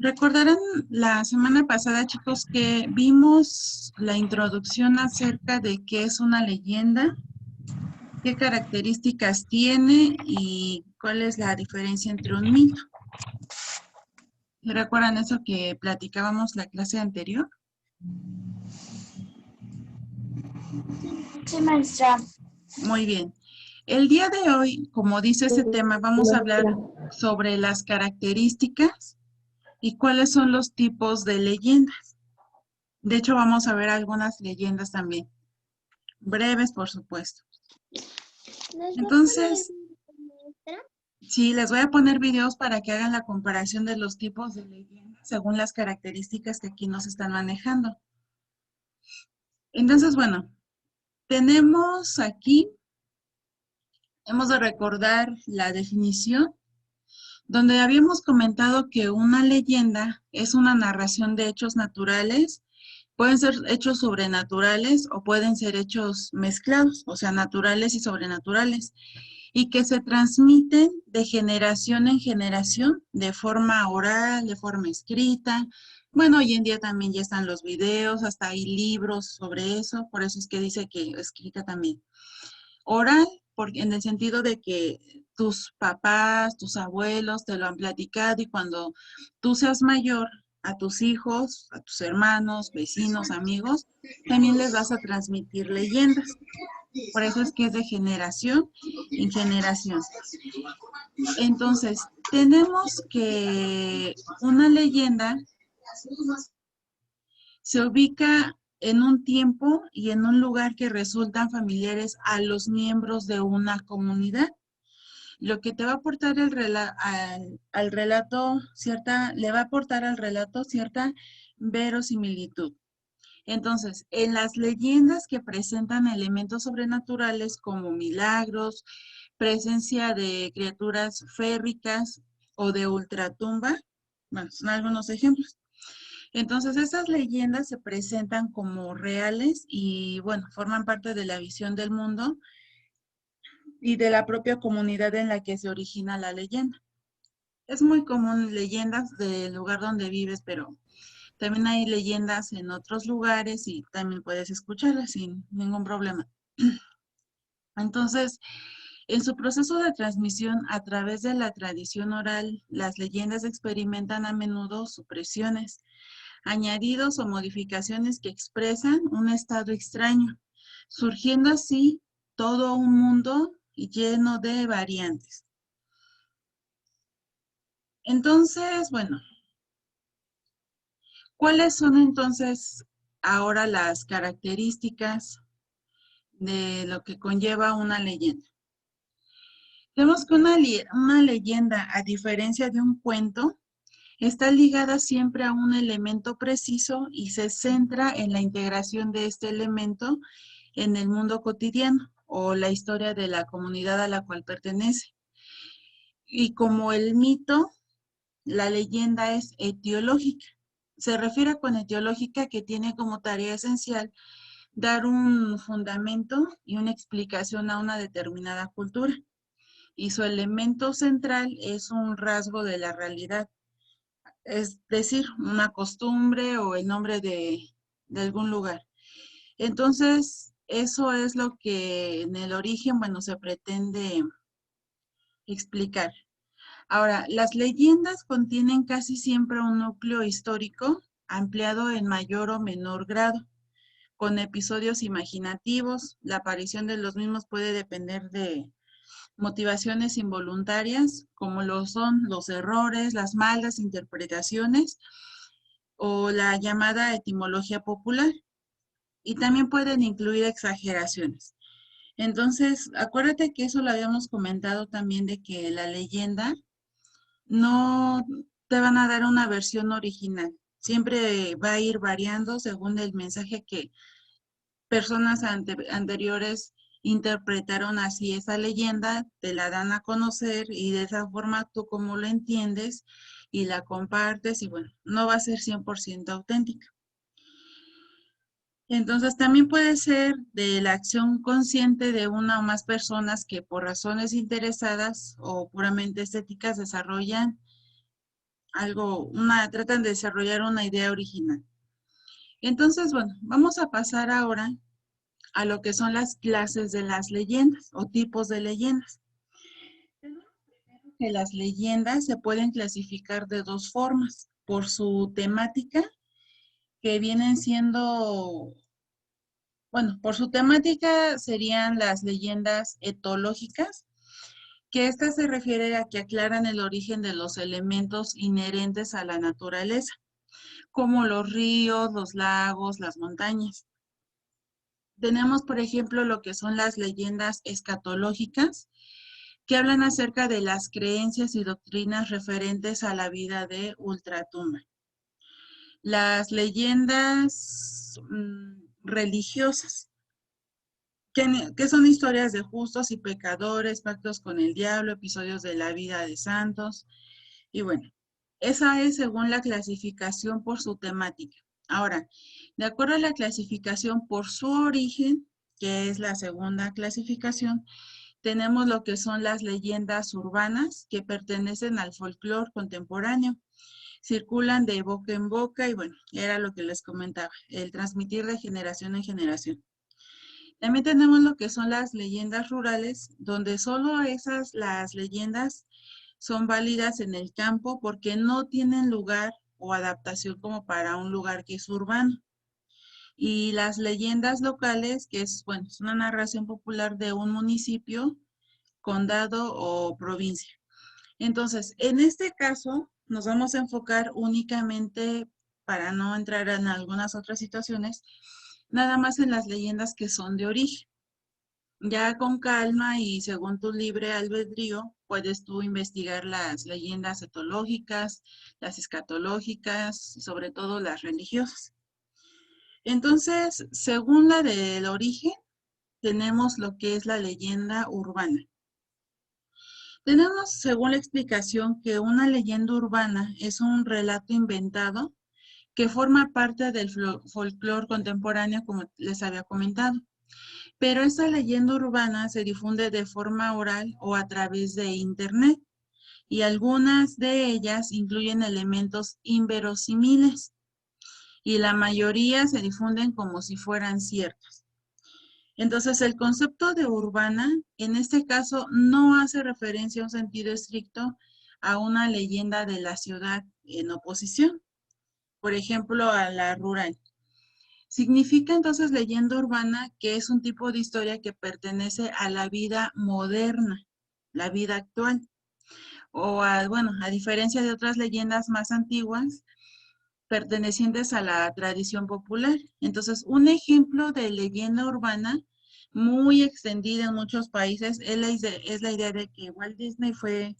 Recordarán la semana pasada, chicos, que vimos la introducción acerca de qué es una leyenda, qué características tiene y cuál es la diferencia entre un mito. ¿Recuerdan eso que platicábamos la clase anterior? Sí, maestra. Muy bien. El día de hoy, como dice ese tema, vamos a hablar sobre las características y cuáles son los tipos de leyendas. De hecho, vamos a ver algunas leyendas también, breves, por supuesto. ¿Nos va a poner Entonces, maestra? sí, les voy a poner videos para que hagan la comparación de los tipos de leyendas según las características que aquí nos están manejando. Entonces, bueno, tenemos aquí, hemos de recordar la definición, donde habíamos comentado que una leyenda es una narración de hechos naturales. Pueden ser hechos sobrenaturales o pueden ser hechos mezclados, o sea, naturales y sobrenaturales, y que se transmiten de generación en generación, de forma oral, de forma escrita. Bueno, hoy en día también ya están los videos, hasta hay libros sobre eso, por eso es que dice que escrita también. Oral, porque en el sentido de que tus papás, tus abuelos te lo han platicado y cuando tú seas mayor, a tus hijos, a tus hermanos, vecinos, amigos, también les vas a transmitir leyendas. Por eso es que es de generación en generación. Entonces, tenemos que una leyenda se ubica en un tiempo y en un lugar que resultan familiares a los miembros de una comunidad. Lo que te va a aportar al relato cierta, le va a aportar al relato cierta verosimilitud. Entonces, en las leyendas que presentan elementos sobrenaturales como milagros, presencia de criaturas férricas o de ultratumba, bueno, son algunos ejemplos. Entonces, estas leyendas se presentan como reales y, bueno, forman parte de la visión del mundo y de la propia comunidad en la que se origina la leyenda. Es muy común leyendas del lugar donde vives, pero también hay leyendas en otros lugares y también puedes escucharlas sin ningún problema. Entonces, en su proceso de transmisión a través de la tradición oral, las leyendas experimentan a menudo supresiones, añadidos o modificaciones que expresan un estado extraño, surgiendo así todo un mundo lleno de variantes. Entonces, bueno, ¿cuáles son entonces ahora las características de lo que conlleva una leyenda? Vemos que una leyenda, a diferencia de un cuento, está ligada siempre a un elemento preciso y se centra en la integración de este elemento en el mundo cotidiano o la historia de la comunidad a la cual pertenece. Y como el mito, la leyenda es etiológica. Se refiere con etiológica que tiene como tarea esencial dar un fundamento y una explicación a una determinada cultura. Y su elemento central es un rasgo de la realidad, es decir, una costumbre o el nombre de algún lugar. Entonces, eso es lo que en el origen, bueno, se pretende explicar. Ahora, las leyendas contienen casi siempre un núcleo histórico ampliado en mayor o menor grado, con episodios imaginativos. La aparición de los mismos puede depender de motivaciones involuntarias, como lo son los errores, las malas interpretaciones o la llamada etimología popular. Y también pueden incluir exageraciones. Entonces, acuérdate que eso lo habíamos comentado también de que la leyenda no te van a dar una versión original. Siempre va a ir variando según el mensaje que personas anteriores interpretaron así esa leyenda, te la dan a conocer y de esa forma tú como lo entiendes y la compartes y bueno, no va a ser 100% auténtica. Entonces también puede ser de la acción consciente de una o más personas que por razones interesadas o puramente estéticas desarrollan tratan de desarrollar una idea original. Entonces, bueno, vamos a pasar ahora a lo que son las clases de las leyendas o tipos de leyendas. Que las leyendas se pueden clasificar de dos formas, por su temática, que vienen siendo, bueno, por su temática serían las leyendas etológicas, que esta se refiere a que aclaran el origen de los elementos inherentes a la naturaleza, como los ríos, los lagos, las montañas. Tenemos, por ejemplo, lo que son las leyendas escatológicas, que hablan acerca de las creencias y doctrinas referentes a la vida de ultratumba. Las leyendas religiosas, que son historias de justos y pecadores, pactos con el diablo, episodios de la vida de santos. Y bueno, esa es según la clasificación por su temática. Ahora, de acuerdo a la clasificación por su origen, que es la segunda clasificación, tenemos lo que son las leyendas urbanas que pertenecen al folclore contemporáneo. Circulan de boca en boca y bueno, era lo que les comentaba, el transmitir de generación en generación. También tenemos lo que son las leyendas rurales, donde solo las leyendas son válidas en el campo porque no tienen lugar o adaptación como para un lugar que es urbano. Y las leyendas locales, que es, bueno, es una narración popular de un municipio, condado o provincia. Entonces, en este caso, nos vamos a enfocar únicamente, para no entrar en algunas otras situaciones, nada más en las leyendas que son de origen. Ya con calma y según tu libre albedrío, puedes tú investigar las leyendas etológicas, las escatológicas y sobre todo las religiosas. Entonces, según la del origen, tenemos lo que es la leyenda urbana. Tenemos, según la explicación, que una leyenda urbana es un relato inventado que forma parte del folclore contemporáneo, como les había comentado. Pero esta leyenda urbana se difunde de forma oral o a través de Internet, y algunas de ellas incluyen elementos inverosímiles, y la mayoría se difunden como si fueran ciertas. Entonces, el concepto de urbana, en este caso, no hace referencia a un sentido estricto a una leyenda de la ciudad en oposición, por ejemplo, a la rural. Significa entonces leyenda urbana que es un tipo de historia que pertenece a la vida moderna, la vida actual. Bueno, a diferencia de otras leyendas más antiguas, pertenecientes a la tradición popular. Entonces, un ejemplo de leyenda urbana muy extendida en muchos países es la idea de que Walt Disney fue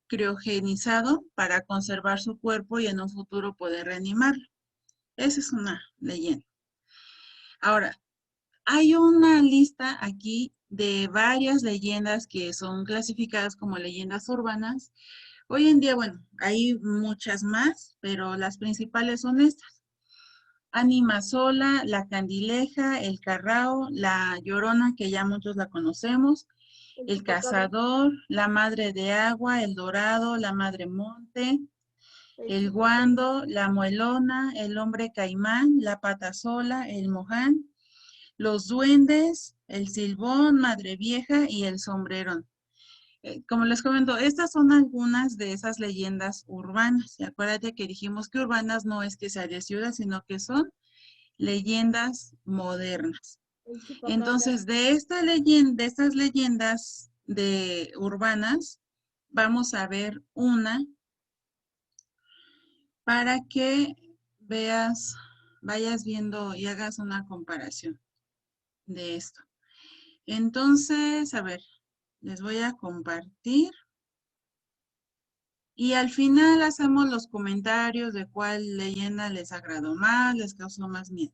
criogenizado para conservar su cuerpo y en un futuro poder reanimarlo. Esa es una leyenda. Ahora, hay una lista aquí de varias leyendas que son clasificadas como leyendas urbanas. Hoy en día, bueno, hay muchas más, pero las principales son estas. Ánima Sola, La Candileja, El Carrao, La Llorona, que ya muchos la conocemos, El Cazador, La Madre de Agua, El Dorado, La Madre Monte, El Guando, La Muelona, El Hombre Caimán, La Pata Sola, El Moján, Los Duendes, El Silbón, Madre Vieja y El Sombrerón. Como les comento, estas son algunas de esas leyendas urbanas. Y acuérdate que dijimos que urbanas no es que sea de ciudad, sino que son leyendas modernas. Entonces, de estas leyendas urbanas, vamos a ver una para que vayas viendo y hagas una comparación de esto. Entonces, a ver, les voy a compartir. Y al final hacemos los comentarios de cuál leyenda les agradó más, les causó más miedo.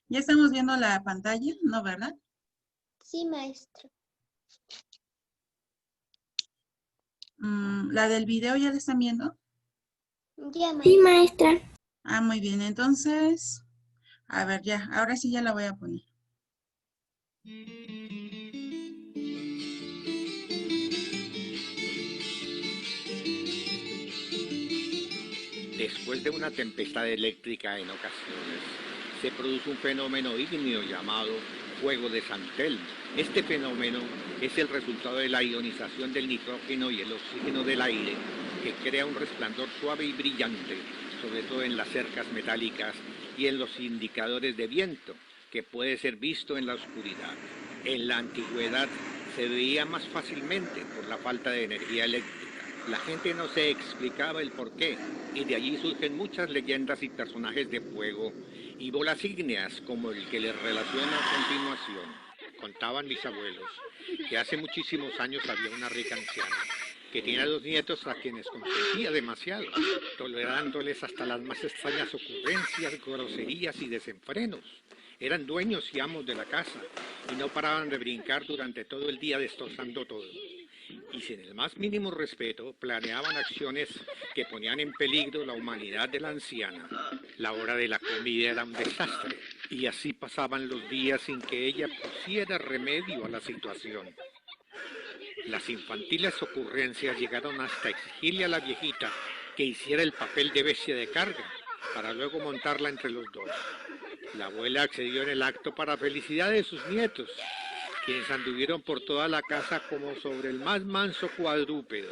Ya estamos viendo la pantalla, ¿no, verdad? Sí, maestra. ¿La del video ya la están viendo? Ya, maestra. Sí, maestra. Ah, muy bien. Entonces, a ver, ya. Ahora sí ya la voy a poner. Después de una tempestad eléctrica en ocasiones, se produce un fenómeno ígneo llamado fuego de San Telmo. Este fenómeno es el resultado de la ionización del nitrógeno y el oxígeno del aire, que crea un resplandor suave y brillante, sobre todo en las cercas metálicas y en los indicadores de viento, que puede ser visto en la oscuridad. En la antigüedad se veía más fácilmente por la falta de energía eléctrica. La gente no se explicaba el porqué, y de allí surgen muchas leyendas y personajes de fuego y bolas ígneas como el que les relaciono a continuación. Contaban mis abuelos que hace muchísimos años había una rica anciana que tenía 2 nietos a quienes consentía demasiado, tolerándoles hasta las más extrañas ocurrencias, groserías y desenfrenos. Eran dueños y amos de la casa y no paraban de brincar durante todo el día destrozando todo. Y sin el más mínimo respeto planeaban acciones que ponían en peligro la humanidad de la anciana. La hora de la comida era un desastre y así pasaban los días sin que ella pusiera remedio a la situación. Las infantiles ocurrencias llegaron hasta exigirle a la viejita que hiciera el papel de bestia de carga para luego montarla entre los dos. La abuela accedió en el acto para felicidad de sus nietos, quienes anduvieron por toda la casa como sobre el más manso cuadrúpedo.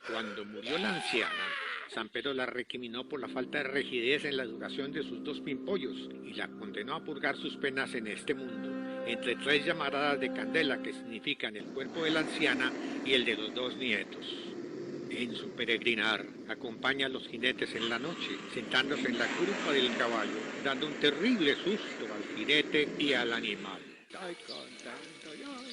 Cuando murió la anciana, San Pedro la recriminó por la falta de rigidez en la educación de sus 2 pimpollos y la condenó a purgar sus penas en este mundo, entre 3 llamaradas de candela que significan el cuerpo de la anciana y el de los 2 nietos. En su peregrinar, acompaña a los jinetes en la noche, sentándose en la grupa del caballo, dando un terrible susto al jinete y al animal.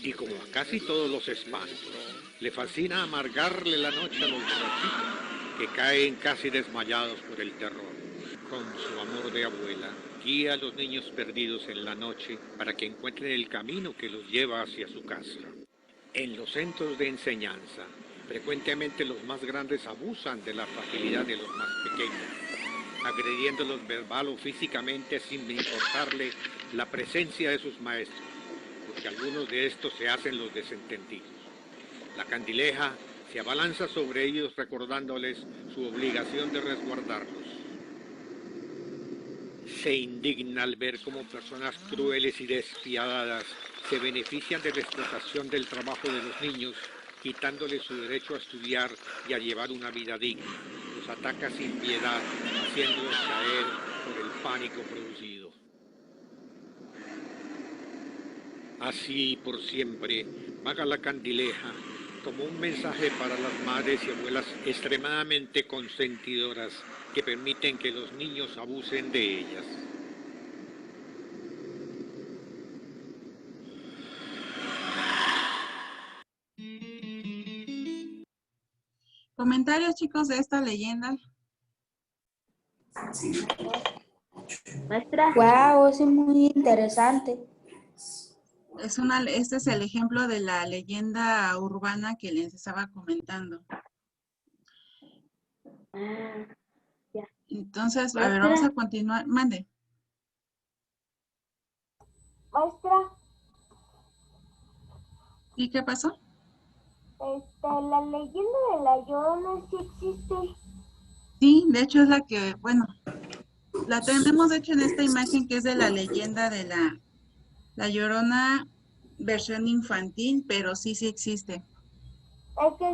Y como a casi todos los espantos, le fascina amargarle la noche a los borrachitos, que caen casi desmayados por el terror. Con su amor de abuela, guía a los niños perdidos en la noche para que encuentren el camino que los lleva hacia su casa. En los centros de enseñanza, frecuentemente los más grandes abusan de la fragilidad de los más pequeños, agrediéndolos verbal o físicamente sin importarle la presencia de sus maestros, porque algunos de estos se hacen los desentendidos. La candileja se abalanza sobre ellos recordándoles su obligación de resguardarlos. Se indigna al ver cómo personas crueles y despiadadas se benefician de la explotación del trabajo de los niños, quitándoles su derecho a estudiar y a llevar una vida digna. Los ataca sin piedad, haciéndolos caer por el pánico producido. Así por siempre vaga la candileja como un mensaje para las madres y abuelas extremadamente consentidoras que permiten que los niños abusen de ellas. ¿Comentarios, chicos, de esta leyenda? Maestra. Wow, eso es muy interesante. Este es el ejemplo de la leyenda urbana que les estaba comentando. Ya. Entonces, a ver, Maestra. vamos a continuar. Mande. Maestra, ¿Y qué pasó? la leyenda de la Llorona sí existe. Sí, de hecho es la que, bueno, la tenemos de hecho en esta imagen que es de la leyenda de la Llorona versión infantil, pero sí existe.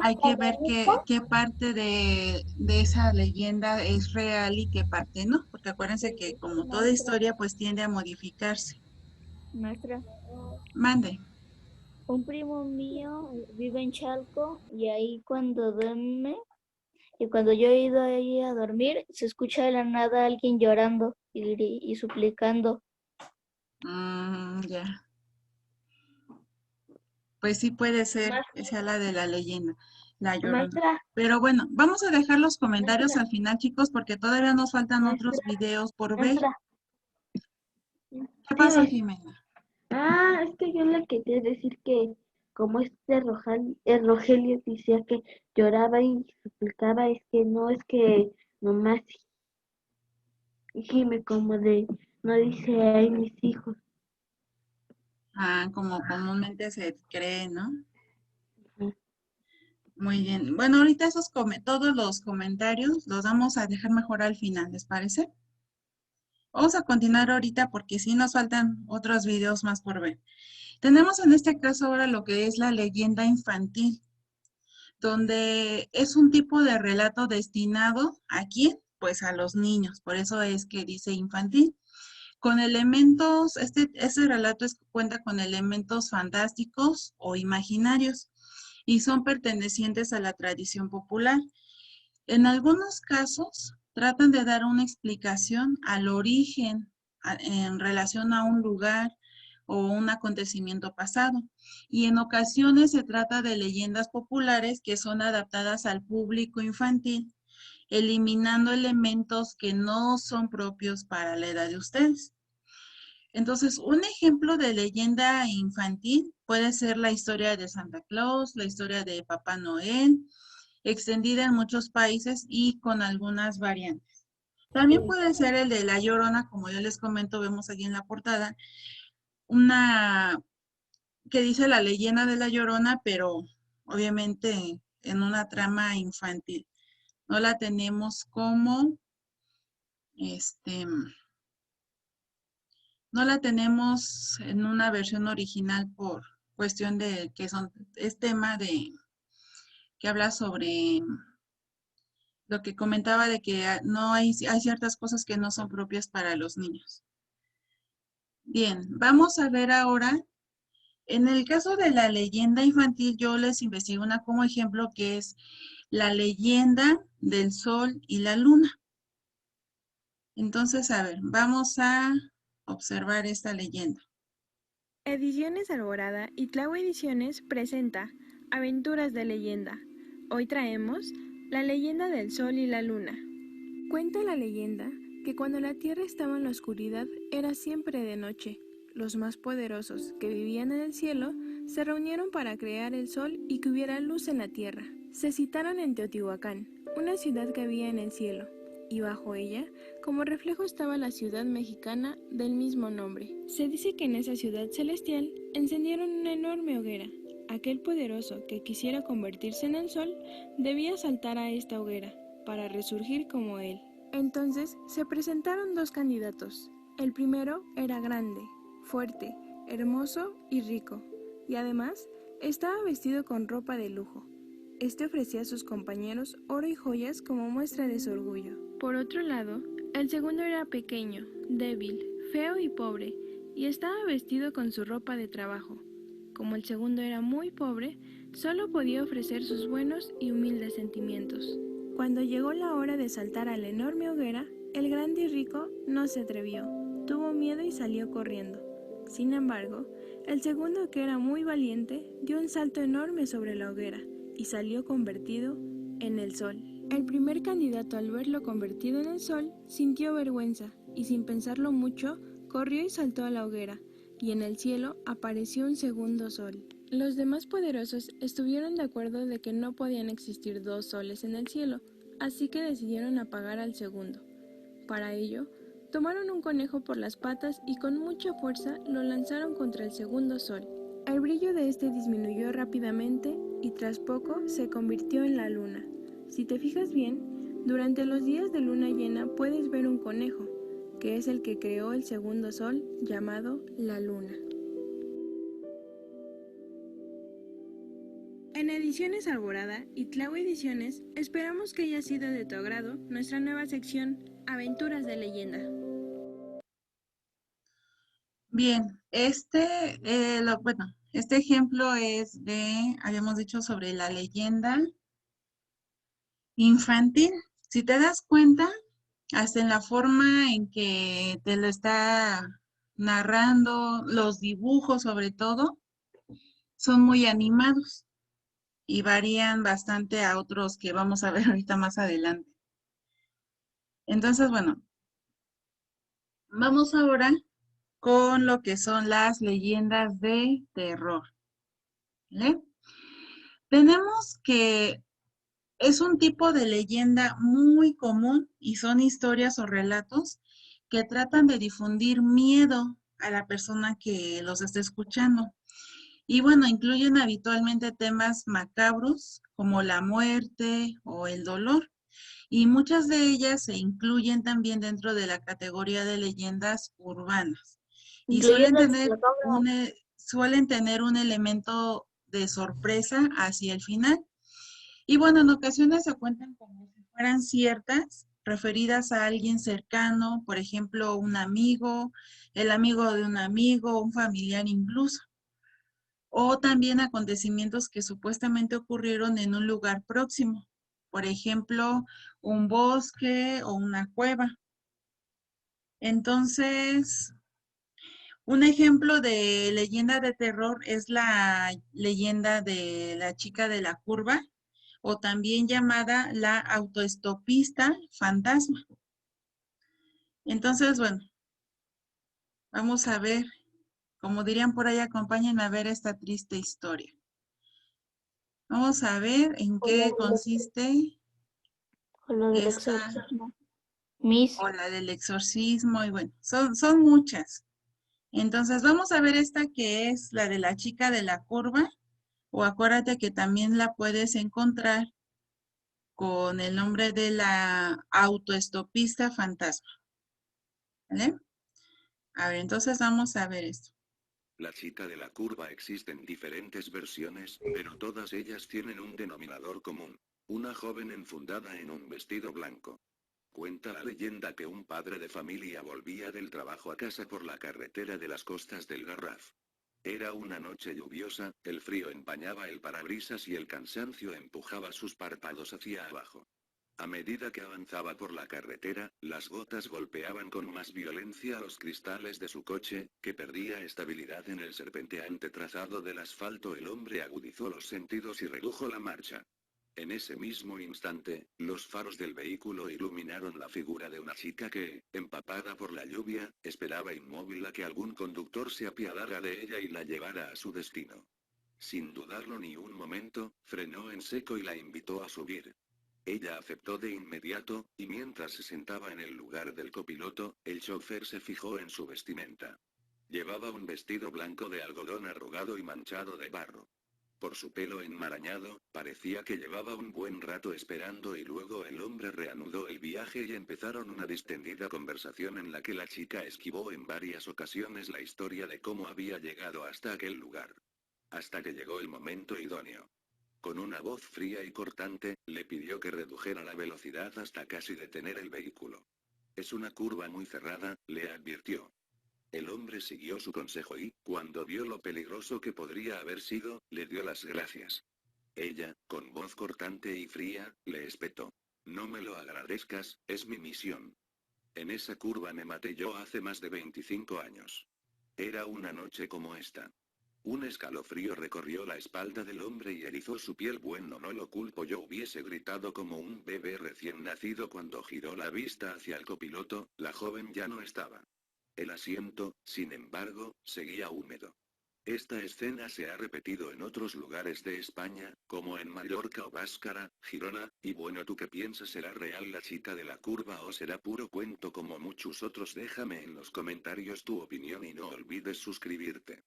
Hay que ver qué parte de esa leyenda es real y qué parte no, porque acuérdense que como toda historia pues tiende a modificarse. Maestra, Mande. un primo mío vive en Chalco y ahí cuando duerme y cuando yo he ido ahí a dormir se escucha de la nada a alguien llorando y suplicando. Ya. Pues sí puede ser, esa es la de la leyenda, la Llorona. Maestra. Pero bueno, vamos a dejar los comentarios Maestra. al final, chicos, porque todavía nos faltan Maestra. otros videos por ver. Maestra. ¿Qué pasa, Jimena? Es que yo le quería decir que como Rogelio decía que lloraba y suplicaba, es que no es que nomás gime como de, no dice ay mis hijos. Como comúnmente se cree, ¿no? Ujú. Muy bien. Bueno, ahorita todos los comentarios los vamos a dejar mejor al final, ¿les parece? Vamos a continuar ahorita porque sí nos faltan otros videos más por ver. Tenemos en este caso ahora lo que es la leyenda infantil, donde es un tipo de relato destinado ¿a quién? Pues a los niños, por eso es que dice infantil. Con elementos, este relato cuenta con elementos fantásticos o imaginarios y son pertenecientes a la tradición popular. En algunos casos, tratan de dar una explicación al origen en relación a un lugar o un acontecimiento pasado. Y en ocasiones se trata de leyendas populares que son adaptadas al público infantil, eliminando elementos que no son propios para la edad de ustedes. Entonces, un ejemplo de leyenda infantil puede ser la historia de Santa Claus, la historia de Papá Noel, extendida en muchos países y con algunas variantes. También puede ser el de La Llorona, como yo les comento, vemos aquí en la portada, una que dice la leyenda de La Llorona, pero obviamente en una trama infantil. No la tenemos como, no la tenemos en una versión original por cuestión de que es tema que habla sobre lo que comentaba de que no hay ciertas cosas que no son propias para los niños. Bien, vamos a ver ahora, en el caso de la leyenda infantil, yo les investigo una como ejemplo que es la leyenda del sol y la luna. Entonces, a ver, vamos a observar esta leyenda. Ediciones Alborada y Tlaue Ediciones presenta Aventuras de Leyenda. Hoy traemos la leyenda del sol y la luna. Cuenta la leyenda que cuando la tierra estaba en la oscuridad era siempre de noche. Los más poderosos que vivían en el cielo se reunieron para crear el sol y que hubiera luz en la tierra. Se citaron en Teotihuacán, una ciudad que había en el cielo, y bajo ella, como reflejo, estaba la ciudad mexicana del mismo nombre. Se dice que en esa ciudad celestial encendieron una enorme hoguera. Aquel poderoso que quisiera convertirse en el sol debía saltar a esta hoguera para resurgir como él. Entonces se presentaron dos candidatos. El primero era grande, fuerte, hermoso y rico, y además estaba vestido con ropa de lujo. Este ofrecía a sus compañeros oro y joyas como muestra de su orgullo. Por otro lado, el segundo era pequeño, débil, feo y pobre, y estaba vestido con su ropa de trabajo. Como el segundo era muy pobre, solo podía ofrecer sus buenos y humildes sentimientos. Cuando llegó la hora de saltar a la enorme hoguera, el grande y rico no se atrevió, tuvo miedo y salió corriendo. Sin embargo, el segundo, que era muy valiente, dio un salto enorme sobre la hoguera y salió convertido en el sol. El primer candidato, al verlo convertido en el sol, sintió vergüenza y sin pensarlo mucho, corrió y saltó a la hoguera, y en el cielo apareció un segundo sol. Los demás poderosos estuvieron de acuerdo de que no podían existir dos soles en el cielo, así que decidieron apagar al segundo. Para ello, tomaron un conejo por las patas y con mucha fuerza lo lanzaron contra el segundo sol. El brillo de este disminuyó rápidamente y tras poco se convirtió en la luna. Si te fijas bien, durante los días de luna llena puedes ver un conejo, que es el que creó el segundo sol llamado la luna. En Ediciones Alborada y Tlaue Ediciones esperamos que haya sido de tu agrado nuestra nueva sección Aventuras de Leyenda. Bien, este ejemplo es habíamos dicho sobre la leyenda infantil. Si te das cuenta, hasta en la forma en que te lo está narrando, los dibujos sobre todo, son muy animados y varían bastante a otros que vamos a ver ahorita más adelante. Entonces, bueno, vamos ahora con lo que son las leyendas de terror. ¿Vale? Tenemos que es un tipo de leyenda muy común y son historias o relatos que tratan de difundir miedo a la persona que los está escuchando. Y bueno, incluyen habitualmente temas macabros como la muerte o el dolor. Y muchas de ellas se incluyen también dentro de la categoría de leyendas urbanas. Y suelen tener un elemento de sorpresa hacia el final. Y bueno, en ocasiones se cuentan como si fueran ciertas, referidas a alguien cercano, por ejemplo, un amigo, el amigo de un amigo, un familiar incluso. O también acontecimientos que supuestamente ocurrieron en un lugar próximo. Por ejemplo, un bosque o una cueva. Entonces, un ejemplo de leyenda de terror es la leyenda de la chica de la curva, o también llamada la autoestopista fantasma. Entonces, bueno, vamos a ver, como dirían por ahí, acompáñenme a ver esta triste historia. Vamos a ver en qué consiste O lo del esta, exorcismo. o la del exorcismo, y bueno, son muchas. Entonces, vamos a ver esta que es la de la chica de la curva, o acuérdate que también la puedes encontrar con el nombre de la autoestopista fantasma. ¿Vale? A ver, entonces vamos a ver esto. La chica de la curva existen diferentes versiones, pero todas ellas tienen un denominador común. Una joven enfundada en un vestido blanco. Cuenta la leyenda que un padre de familia volvía del trabajo a casa por la carretera de las costas del Garraf. Era una noche lluviosa, el frío empañaba el parabrisas y el cansancio empujaba sus párpados hacia abajo. A medida que avanzaba por la carretera, las gotas golpeaban con más violencia los cristales de su coche, que perdía estabilidad en el serpenteante trazado del asfalto. El hombre agudizó los sentidos y redujo la marcha. En ese mismo instante, los faros del vehículo iluminaron la figura de una chica que, empapada por la lluvia, esperaba inmóvil a que algún conductor se apiadara de ella y la llevara a su destino. Sin dudarlo ni un momento, frenó en seco y la invitó a subir. Ella aceptó de inmediato, y mientras se sentaba en el lugar del copiloto, el chofer se fijó en su vestimenta. Llevaba un vestido blanco de algodón arrugado y manchado de barro. Por su pelo enmarañado, parecía que llevaba un buen rato esperando, y luego el hombre reanudó el viaje y empezaron una distendida conversación en la que la chica esquivó en varias ocasiones la historia de cómo había llegado hasta aquel lugar. Hasta que llegó el momento idóneo. Con una voz fría y cortante, le pidió que redujera la velocidad hasta casi detener el vehículo. Es una curva muy cerrada, le advirtió. El hombre siguió su consejo y, cuando vio lo peligroso que podría haber sido, le dio las gracias. Ella, con voz cortante y fría, le espetó. No me lo agradezcas, es mi misión. En esa curva me maté yo hace más de 25 años. Era una noche como esta. Un escalofrío recorrió la espalda del hombre y erizó su piel. Bueno, no lo culpo, yo hubiese gritado como un bebé recién nacido cuando giró la vista hacia el copiloto. La joven ya no estaba. El asiento, sin embargo, seguía húmedo. Esta escena se ha repetido en otros lugares de España, como en Mallorca o Báscara, Girona, y bueno, ¿tú qué piensas? ¿Será real la chica de la curva o será puro cuento como muchos otros? Déjame en los comentarios tu opinión y no olvides suscribirte.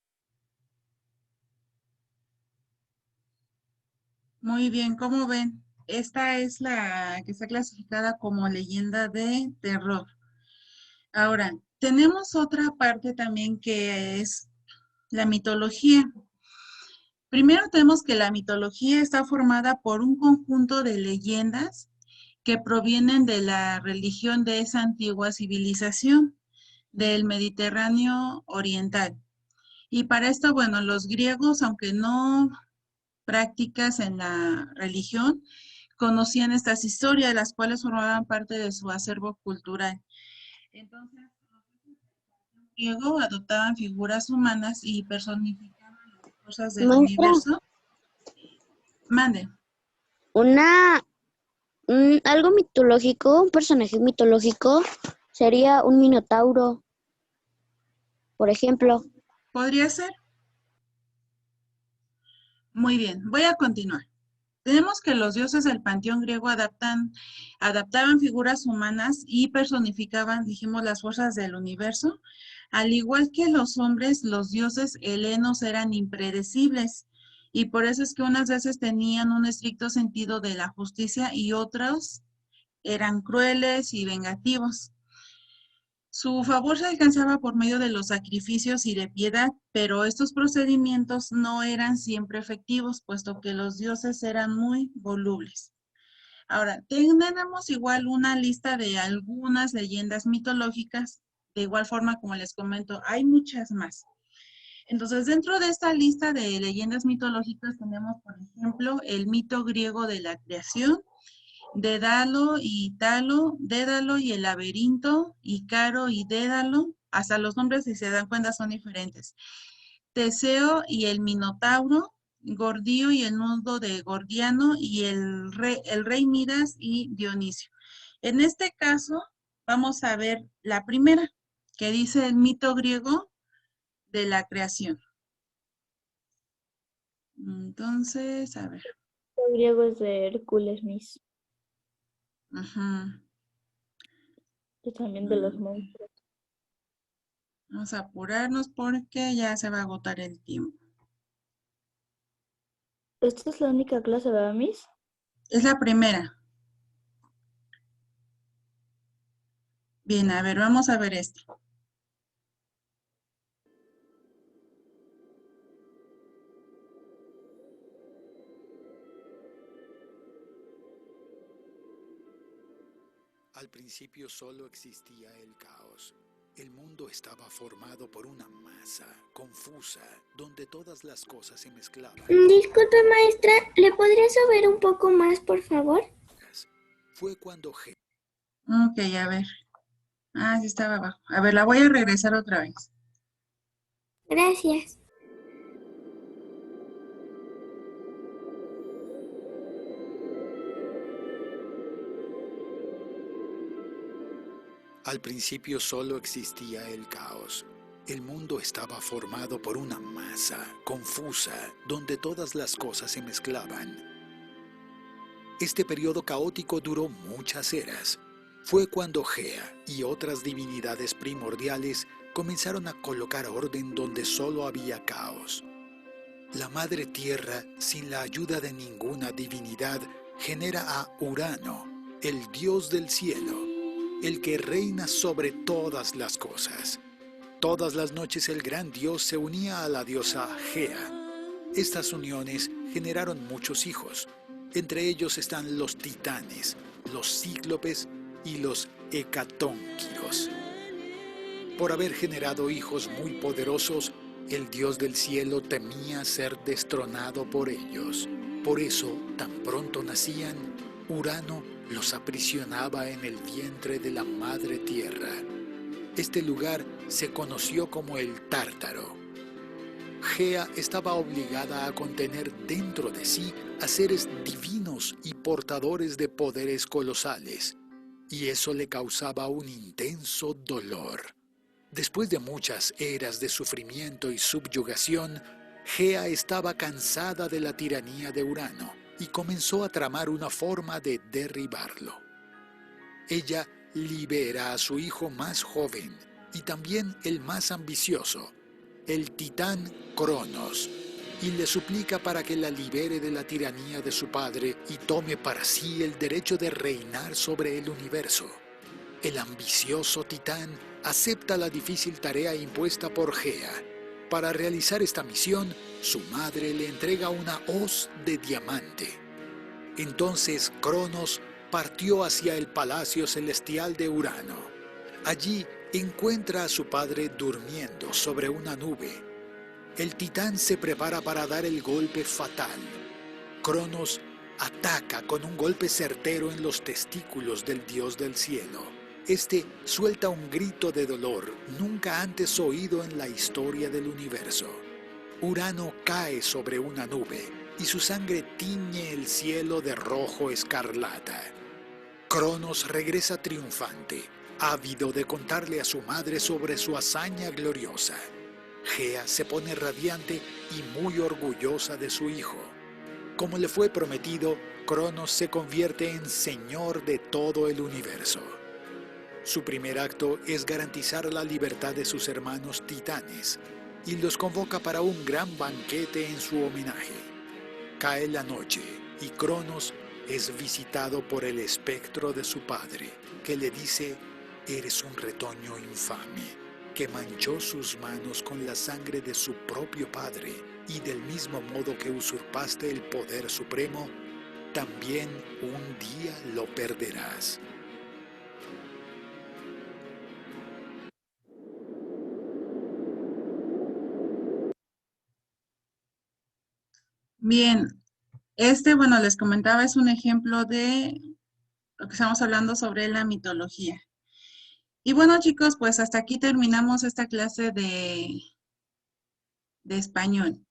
Muy bien, ¿cómo ven? Esta es la que está clasificada como leyenda de terror. Ahora, tenemos otra parte también que es la mitología. Primero tenemos que la mitología está formada por un conjunto de leyendas que provienen de la religión de esa antigua civilización, del Mediterráneo oriental. Y para esto, bueno, los griegos, aunque no prácticas en la religión, conocían estas historias, las cuales formaban parte de su acervo cultural. Entonces, los griegos adoptaban figuras humanas y personificaban las cosas del Maestra, universo. Mande. Algo mitológico, un personaje mitológico, sería un minotauro, por ejemplo. ¿Podría ser? Muy bien, voy a continuar. Tenemos que los dioses del panteón griego adaptaban figuras humanas y personificaban, dijimos, las fuerzas del universo. Al igual que los hombres, los dioses helenos eran impredecibles y por eso es que unas veces tenían un estricto sentido de la justicia y otros eran crueles y vengativos. Su favor se alcanzaba por medio de los sacrificios y de piedad, pero estos procedimientos no eran siempre efectivos, puesto que los dioses eran muy volubles. Ahora, tenemos igual una lista de algunas leyendas mitológicas, de igual forma como les comento, hay muchas más. Entonces, dentro de esta lista de leyendas mitológicas tenemos, por ejemplo, el mito griego de la creación, Dédalo y Talo, Dédalo y el laberinto, Ícaro y Dédalo, hasta los nombres, si se dan cuenta, son diferentes. Teseo y el Minotauro, Gordío y el nudo de Gordiano, y el rey Midas y Dionisio. En este caso, vamos a ver la primera, que dice el mito griego de la creación. Entonces, a ver. El griego es de Hércules, Miss. Ajá. Y también de los monstruos. Vamos a apurarnos porque ya se va a agotar el tiempo. ¿Esta es la única clase, verdad, Miss? Es la primera. Bien, a ver, vamos a ver esto. Al principio solo existía el caos. El mundo estaba formado por una masa confusa, donde todas las cosas se mezclaban. Disculpe, maestra, ¿le podría subir un poco más, por favor? Fue cuando Ok, a ver. Ah, sí estaba abajo. A ver, la voy a regresar otra vez. Gracias. Al principio solo existía el caos. El mundo estaba formado por una masa confusa, donde todas las cosas se mezclaban. Este periodo caótico duró muchas eras. Fue cuando Gea y otras divinidades primordiales comenzaron a colocar orden donde solo había caos. La Madre Tierra, sin la ayuda de ninguna divinidad, genera a Urano, el dios del cielo, el que reina sobre todas las cosas. Todas las noches el gran dios se unía a la diosa Gea. Estas uniones generaron muchos hijos. Entre ellos están los titanes, los cíclopes y los hecatónquiros. Por haber generado hijos muy poderosos, el dios del cielo temía ser destronado por ellos. Por eso, tan pronto nacían, Urano los aprisionaba en el vientre de la Madre Tierra. Este lugar se conoció como el Tártaro. Gea estaba obligada a contener dentro de sí a seres divinos y portadores de poderes colosales, y eso le causaba un intenso dolor. Después de muchas eras de sufrimiento y subyugación, Gea estaba cansada de la tiranía de Urano y comenzó a tramar una forma de derribarlo. Ella libera a su hijo más joven y también el más ambicioso, el titán Cronos, y le suplica para que la libere de la tiranía de su padre y tome para sí el derecho de reinar sobre el universo. El ambicioso titán acepta la difícil tarea impuesta por Gea. Para realizar esta misión, su madre le entrega una hoz de diamante. Entonces Cronos partió hacia el palacio celestial de Urano. Allí encuentra a su padre durmiendo sobre una nube. El titán se prepara para dar el golpe fatal. Cronos ataca con un golpe certero en los testículos del dios del cielo. Este suelta un grito de dolor nunca antes oído en la historia del universo. Urano cae sobre una nube y su sangre tiñe el cielo de rojo escarlata. Cronos regresa triunfante, ávido de contarle a su madre sobre su hazaña gloriosa. Gea se pone radiante y muy orgullosa de su hijo. Como le fue prometido, Cronos se convierte en señor de todo el universo. Su primer acto es garantizar la libertad de sus hermanos titanes y los convoca para un gran banquete en su homenaje. Cae la noche y Cronos es visitado por el espectro de su padre, que le dice: eres un retoño infame, que manchó sus manos con la sangre de su propio padre, y del mismo modo que usurpaste el poder supremo, también un día lo perderás. Bien, bueno, les comentaba, es un ejemplo de lo que estamos hablando sobre la mitología. Y bueno, chicos, pues hasta aquí terminamos esta clase de español.